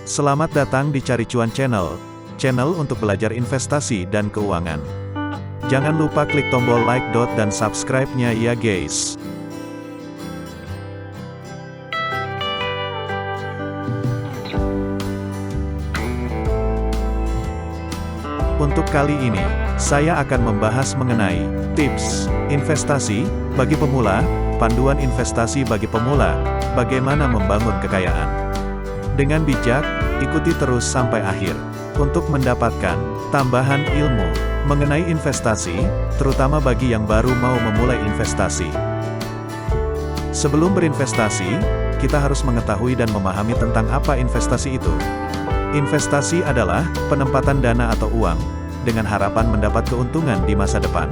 Selamat datang di Cari Cuan Channel, channel untuk belajar investasi dan keuangan. Jangan lupa klik tombol like, dan subscribe-nya ya guys. Untuk kali ini, saya akan membahas mengenai tips investasi bagi pemula, panduan investasi bagi pemula, bagaimana membangun kekayaan. Dengan bijak, ikuti terus sampai akhir untuk mendapatkan tambahan ilmu mengenai investasi, terutama bagi yang baru mau memulai investasi. Sebelum berinvestasi, kita harus mengetahui dan memahami tentang apa investasi itu. Investasi adalah penempatan dana atau uang dengan harapan mendapat keuntungan di masa depan.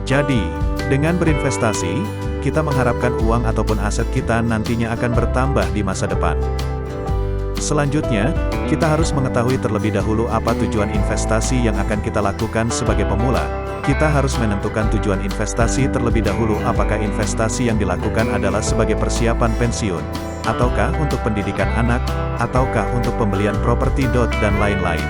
Jadi, dengan berinvestasi, kita mengharapkan uang ataupun aset kita nantinya akan bertambah di masa depan. Selanjutnya, kita harus mengetahui terlebih dahulu apa tujuan investasi yang akan kita lakukan sebagai pemula. Kita harus menentukan tujuan investasi terlebih dahulu, apakah investasi yang dilakukan adalah sebagai persiapan pensiun, ataukah untuk pendidikan anak, ataukah untuk pembelian properti, dan lain-lain.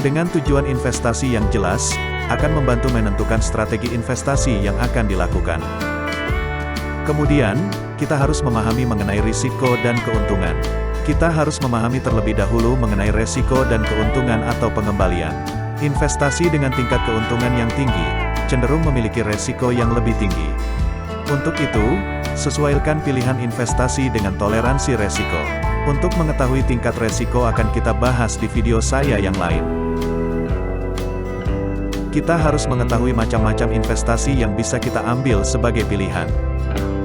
Dengan tujuan investasi yang jelas, akan membantu menentukan strategi investasi yang akan dilakukan. Kemudian, kita harus memahami mengenai risiko dan keuntungan. Kita harus memahami terlebih dahulu mengenai resiko dan keuntungan atau pengembalian. Investasi dengan tingkat keuntungan yang tinggi, cenderung memiliki resiko yang lebih tinggi. Untuk itu, sesuaikan pilihan investasi dengan toleransi resiko. Untuk mengetahui tingkat resiko akan kita bahas di video saya yang lain. Kita harus mengetahui macam-macam investasi yang bisa kita ambil sebagai pilihan.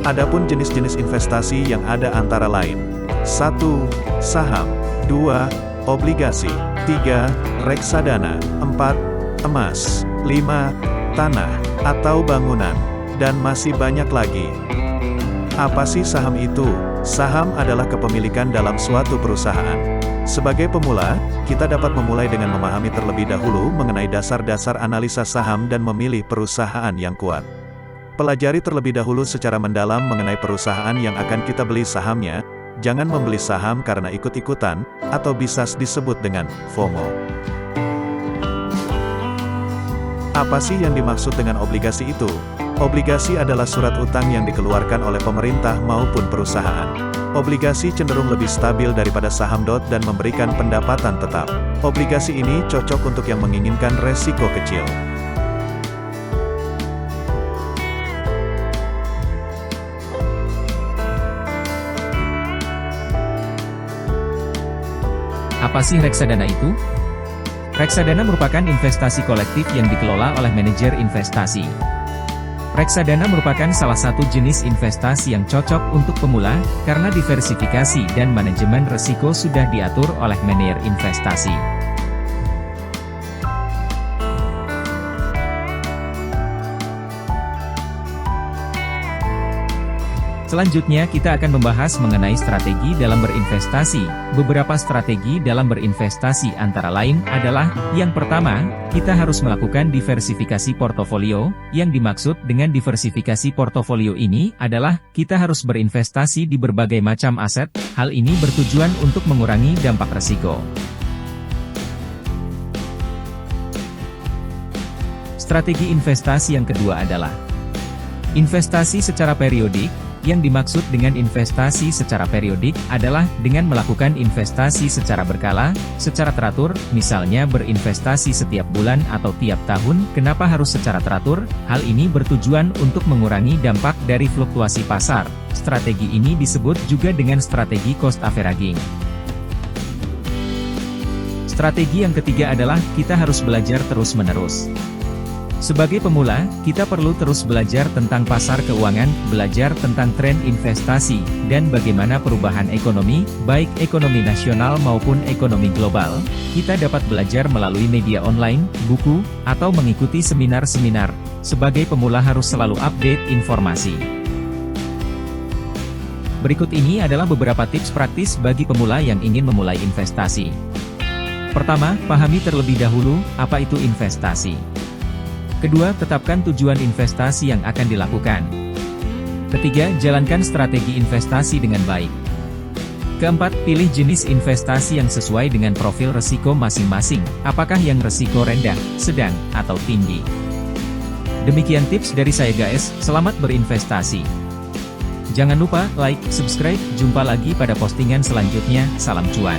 Adapun jenis-jenis investasi yang ada antara lain: 1. Saham. 2. Obligasi. 3. Reksadana. 4. Emas. 5. Tanah atau bangunan. Dan masih banyak lagi. Apa sih saham itu? Saham adalah kepemilikan dalam suatu perusahaan. Sebagai pemula, kita dapat memulai dengan memahami terlebih dahulu mengenai dasar-dasar analisa saham dan memilih perusahaan yang kuat. Pelajari terlebih dahulu secara mendalam mengenai perusahaan yang akan kita beli sahamnya. Jangan membeli saham karena ikut-ikutan, atau bisa disebut dengan FOMO. Apa sih yang dimaksud dengan obligasi itu? Obligasi adalah surat utang yang dikeluarkan oleh pemerintah maupun perusahaan. Obligasi cenderung lebih stabil daripada saham, dan memberikan pendapatan tetap. Obligasi ini cocok untuk yang menginginkan resiko kecil. Apa sih reksadana itu? Reksadana merupakan investasi kolektif yang dikelola oleh manajer investasi. Reksadana merupakan salah satu jenis investasi yang cocok untuk pemula, karena diversifikasi dan manajemen risiko sudah diatur oleh manajer investasi. Selanjutnya kita akan membahas mengenai strategi dalam berinvestasi. Beberapa strategi dalam berinvestasi antara lain adalah: yang pertama, kita harus melakukan diversifikasi portofolio. Yang dimaksud dengan diversifikasi portofolio ini adalah kita harus berinvestasi di berbagai macam aset. Hal ini bertujuan untuk mengurangi dampak risiko. Strategi investasi yang kedua adalah investasi secara periodik. Yang dimaksud dengan investasi secara periodik adalah dengan melakukan investasi secara berkala, secara teratur, misalnya berinvestasi setiap bulan atau tiap tahun. Kenapa harus secara teratur? Hal ini bertujuan untuk mengurangi dampak dari fluktuasi pasar. Strategi ini disebut juga dengan strategi cost averaging. Strategi yang ketiga adalah kita harus belajar terus-menerus. Sebagai pemula, kita perlu terus belajar tentang pasar keuangan, belajar tentang tren investasi, dan bagaimana perubahan ekonomi, baik ekonomi nasional maupun ekonomi global. Kita dapat belajar melalui media online, buku, atau mengikuti seminar-seminar. Sebagai pemula harus selalu update informasi. Berikut ini adalah beberapa tips praktis bagi pemula yang ingin memulai investasi. Pertama, pahami terlebih dahulu apa itu investasi. Kedua, tetapkan tujuan investasi yang akan dilakukan. Ketiga, jalankan strategi investasi dengan baik. Keempat, pilih jenis investasi yang sesuai dengan profil risiko masing-masing, apakah yang risiko rendah, sedang, atau tinggi. Demikian tips dari saya guys, selamat berinvestasi. Jangan lupa like, subscribe, jumpa lagi pada postingan selanjutnya, salam cuan.